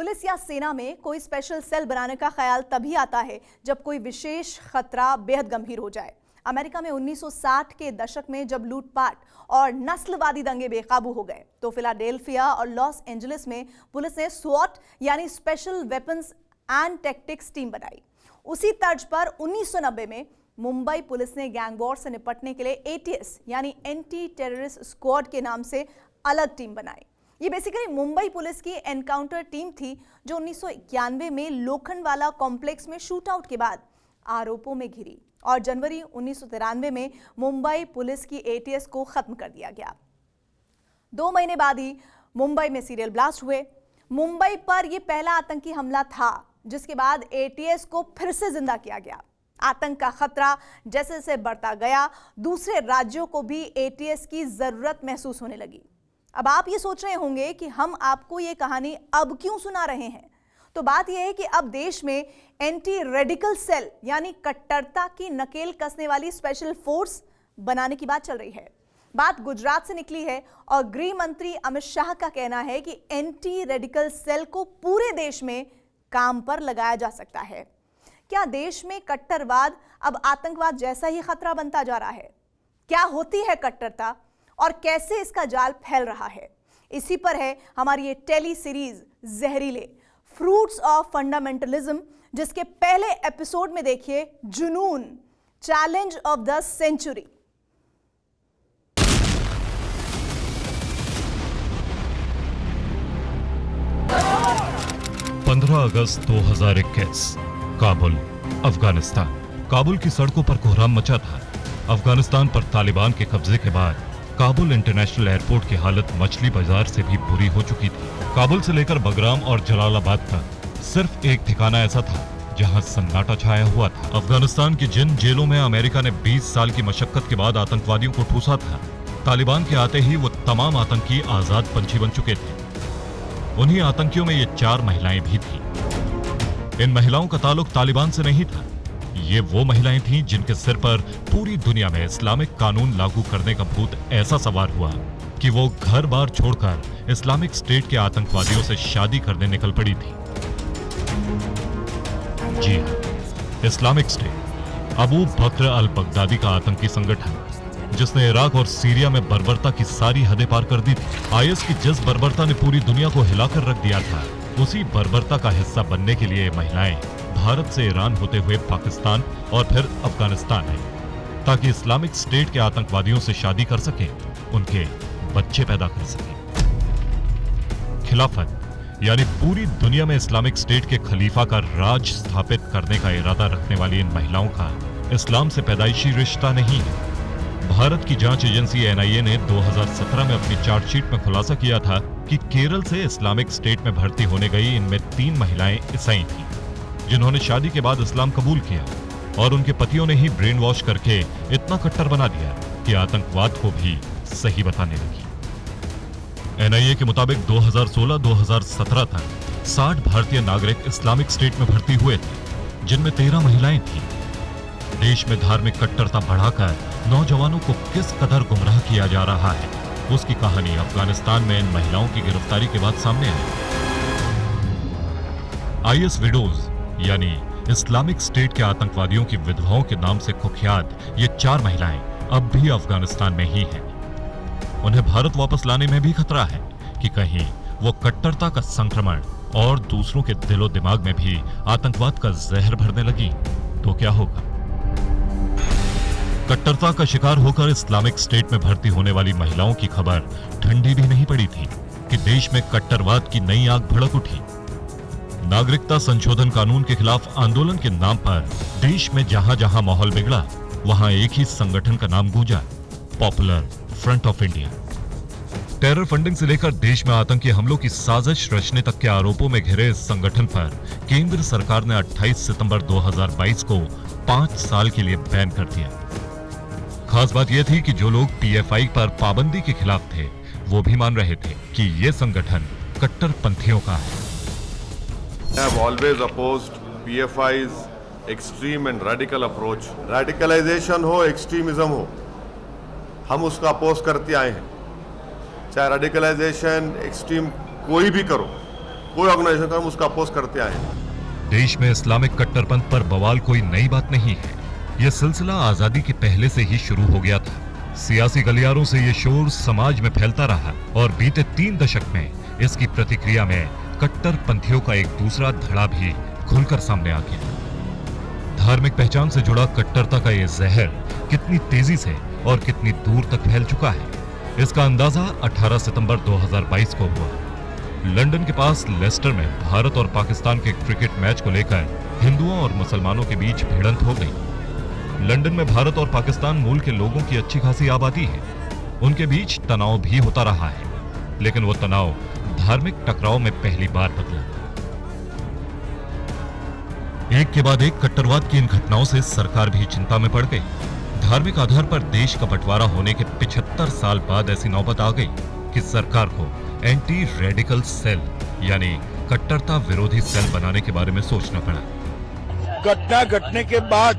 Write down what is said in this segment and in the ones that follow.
Police या सेना में कोई स्पेशल सेल बनाने का ख्याल तभी आता है जब कोई विशेष खतरा बेहद गंभीर हो जाए। अमेरिका में 1960 के दशक में जब लूटपाट और नस्लवादी दंगे बेकाबू हो गए तो फिलाडेल्फिया और लॉस एंजलिस में पुलिस ने स्वॉट यानी special weapons and tactics team बनाई। उसी तर्ज पर 1990 में मुंबई पुलिस ने गैंग वॉर से निपटने के लिए एटीएस यानी एंटी टेररिस्ट स्क्वाड के नाम से अलग टीम बनाई। ये बेसिकली मुंबई पुलिस की एनकाउंटर टीम थी जो 1991 में लोखंडवाला कॉम्प्लेक्स में शूटआउट के बाद आरोपों में घिरी और जनवरी 1993 में मुंबई पुलिस की एटीएस को खत्म कर दिया गया। 2 महीने बाद ही मुंबई में सीरियल ब्लास्ट हुए। मुंबई पर यह पहला आतंकी हमला था जिसके बाद एटीएस को फिर से जिंदा किया गया। आतंक का खतरा जैसे जैसे बढ़ता गया दूसरे राज्यों को भी एटीएस की जरूरत महसूस होने लगी। अब आप ये सोच रहे होंगे कि हम आपको ये कहानी अब क्यों सुना रहे हैं, तो बात यह है कि अब देश में एंटी रेडिकल सेल यानी कट्टरता की नकेल कसने वाली स्पेशल फोर्स बनाने की बात चल रही है। बात गुजरात से निकली है और गृह मंत्री अमित शाह का कहना है कि एंटी रेडिकल सेल को पूरे देश में काम पर लगाया जा सकता है। क्या देश में कट्टरवाद अब आतंकवाद जैसा ही खतरा बनता जा रहा है? क्या होती है कट्टरता और कैसे इसका जाल फैल रहा है? इसी पर है हमारी ये टेली सीरीज जहरीले फ्रूट्स ऑफ फंडामेंटलिज्म, जिसके पहले एपिसोड में देखिए जुनून चैलेंज ऑफ द सेंचुरी। 15 अगस्त 2021 काबुल, अफगानिस्तान। काबुल की सड़कों पर कोहराम मचा था। अफगानिस्तान पर तालिबान के कब्जे के बाद काबुल इंटरनेशनल एयरपोर्ट की हालत मछली बाजार से भी बुरी हो चुकी थी। काबुल से लेकर बगराम और जलालाबाद तक सिर्फ एक ठिकाना ऐसा था जहां सन्नाटा छाया हुआ था। अफगानिस्तान की जिन जेलों में अमेरिका ने 20 साल की मशक्कत के बाद आतंकवादियों को ठूसा था, तालिबान के आते ही वो तमाम आतंकी आजाद पंछी बन चुके थे। उन्हीं आतंकियों में ये 4 महिलाएं भी थी। इन महिलाओं का ताल्लुक तालिबान से नहीं था। ये वो महिलाएं थीं जिनके सिर पर पूरी दुनिया में इस्लामिक कानून लागू करने का भूत ऐसा सवार हुआ कि वो घर बार छोड़कर इस्लामिक स्टेट के आतंकवादियों से शादी करने निकल पड़ी थी। जी हाँ, इस्लामिक स्टेट अबू बकर अल बगदादी का आतंकी संगठन जिसने इराक और सीरिया में बर्बरता की सारी हदें पार कर दी थी। आईएस की जिस बर्बरता ने पूरी दुनिया को हिलाकर रख दिया था, उसी बर्बरता का हिस्सा बनने के लिए महिलाएं भारत से ईरान होते हुए पाकिस्तान और फिर अफगानिस्तान आई ताकि इस्लामिक स्टेट के आतंकवादियों से शादी कर सकें, उनके बच्चे पैदा कर सकें। खिलाफत यानी पूरी दुनिया में इस्लामिक स्टेट के खलीफा का राज स्थापित करने का इरादा रखने वाली इन महिलाओं का इस्लाम से पैदाइशी रिश्ता नहीं है। भारत की जांच एजेंसी एनआईए ने 2017 में अपनी चार्जशीट में खुलासा किया था कि केरल से इस्लामिक स्टेट में भर्ती होने गई इनमें 3 महिलाएं ईसाई थीं, जिन्होंने शादी के बाद इस्लाम कबूल किया और उनके पतियों ने ही ब्रेन वॉश करके इतना कट्टर बना दिया कि आतंकवाद को भी सही बताने लगी। एनआईए के मुताबिक 2016-2017 तक 60 भारतीय नागरिक इस्लामिक स्टेट में भर्ती हुए थे, जिनमें 13 महिलाएं थीं। देश में धार्मिक कट्टरता बढ़ाकर नौजवानों को किस कदर गुमराह किया जा रहा है, उसकी कहानी अफगानिस्तान में इन महिलाओं की गिरफ्तारी के बाद सामने आई। आईएस विडोज यानी इस्लामिक स्टेट के आतंकवादियों की विधवाओं के नाम से कुख्यात ये 4 महिलाएं अब भी अफगानिस्तान में ही हैं। उन्हें भारत वापस लाने में भी खतरा है कि कहीं वो कट्टरता का संक्रमण और दूसरों के दिलो दिमाग में भी आतंकवाद का जहर भरने लगी तो क्या होगा। कट्टरता का शिकार होकर इस्लामिक स्टेट में भर्ती होने वाली महिलाओं की खबर ठंडी भी नहीं पड़ी थी कि देश में कट्टरवाद की नई आग भड़क उठी। नागरिकता संशोधन कानून के खिलाफ आंदोलन के नाम पर देश में जहां जहां माहौल बिगड़ा, वहां एक ही संगठन का नाम गूंजा, popular front of India. Terror funding से लेकर देश में आतंकी हमलों की साजिश रचने तक के आरोपों में घिरे इस संगठन पर केंद्र सरकार ने 28 सितंबर 2022 को 5 साल के लिए बैन कर दिया। खास बात यह थी कि जो लोग पीएफआई पर पाबंदी के खिलाफ थे, वो भी मान रहे थे कि यह संगठन कट्टरपंथियों का है। I have always opposed PFI's extreme and radical approach. Radicalization हो, extremism हो, हम उसका अपोज करते आए हैं। चाहे रेडिकलाइजेशन एक्सट्रीम कोई भी करो, कोई ऑर्गेनाइजेशन का हम उसका अपोज करते आए हैं। देश में इस्लामिक कट्टरपंथ पर बवाल कोई नई बात नहीं है। यह सिलसिला आजादी के पहले से ही शुरू हो गया था। सियासी गलियारों से ये शोर समाज में फैलता रहा और बीते 3 दशक में इसकी प्रतिक्रिया में कट्टरपंथियों का एक दूसरा धड़ा भी खुलकर सामने आ गया। धार्मिक पहचान से जुड़ा कट्टरता का ये जहर कितनी तेजी से और कितनी दूर तक फैल चुका है, इसका अंदाजा 18 सितंबर 2022 को हुआ। लंदन के पास लेस्टर में भारत और पाकिस्तान के क्रिकेट मैच को लेकर हिंदुओं और मुसलमानों के बीच भिड़ंत हो गई। लंदन में भारत और पाकिस्तान मूल के लोगों की अच्छी खासी आबादी है। उनके बीच तनाव भी होता रहा है, लेकिन वो तनाव धार्मिक टकराव में पहली बार बदला। एक के बाद एक कट्टरवाद की इन घटनाओं से सरकार भी चिंता में पड़ गई। धार्मिक आधार पर देश का बंटवारा होने के 75 साल बाद ऐसी नौबत आ गई कि सरकार को एंटी रेडिकल सेल यानी कट्टरता विरोधी सेल बनाने के बारे में सोचना पड़ा। घटना घटने के बाद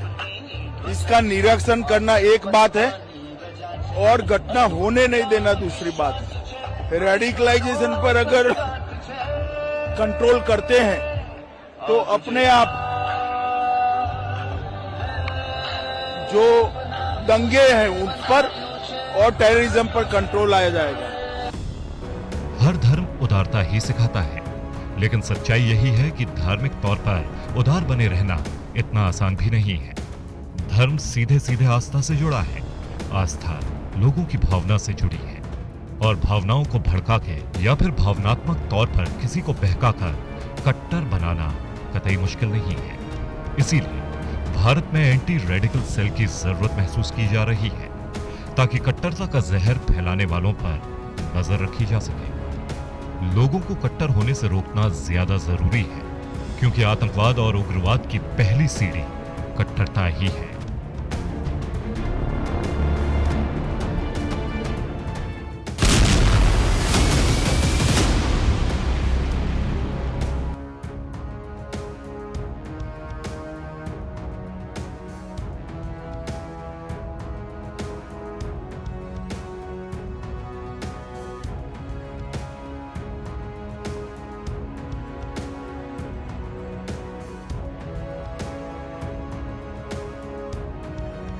इसका निरीक्षण करना एक बात है और घटना होने नहीं देना दूसरी बात है। रेडिकलाइजेशन पर अगर कंट्रोल करते हैं तो अपने आप जो दंगे हैं उन पर और टेररिज्म पर कंट्रोल आया जाएगा। हर धर्म उदारता ही सिखाता है, लेकिन सच्चाई यही है कि धार्मिक तौर पर उदार बने रहना इतना आसान भी नहीं है। धर्म सीधे सीधे आस्था से जुड़ा है। आस्था लोगों की भावना से जुड़ी है और भावनाओं को भड़का के या फिर भावनात्मक तौर पर किसी को बहकाकर कट्टर बनाना कतई मुश्किल नहीं है। इसीलिए भारत में एंटी रेडिकल सेल की जरूरत महसूस की जा रही है ताकि कट्टरता का जहर फैलाने वालों पर नजर रखी जा सके। लोगों को कट्टर होने से रोकना ज्यादा जरूरी है, क्योंकि आतंकवाद और उग्रवाद की पहली सीढ़ी कट्टरता ही है।